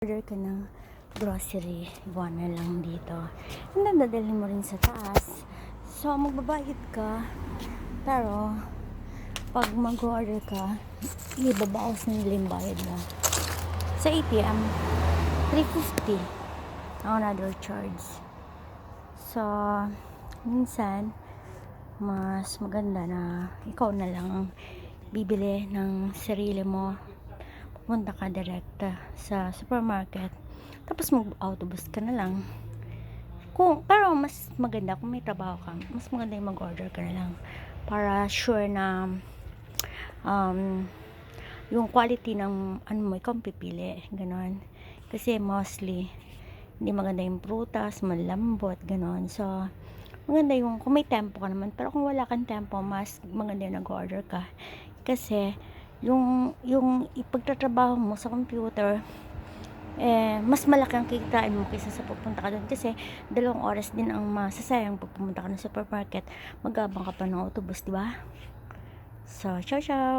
Order ka ng grocery, buwan na lang dito. And then, dadalhin mo rin sa taas. So, magbabayad ka. Pero, pag mag-order ka, ibabawas na nila yung bayad mo. Sa ATM, 350 ang another charge. So, minsan, mas maganda na ikaw na lang bibili ng sarili mo. Punta ka direkta sa supermarket, tapos mag-autobus ka na lang. Pero mas maganda kung may trabaho ka, mas maganda yung mag-order ka na lang para sure na yung quality ng ano mo, ikaw pipili, ganon. Kasi mostly hindi maganda yung prutas, malambot, ganon. So maganda yung kung may tempo ka naman, pero kung wala kang tempo, mas maganda yung nag-order ka kasi yung ipagtatrabaho mo sa computer, mas malaki ang kikitain mo kaysa sa pupunta ka doon, kasi 2 oras din ang masasayang pag pumunta ka ng supermarket, magabang ka pa ng autobus, di ba? So, ciao ciao.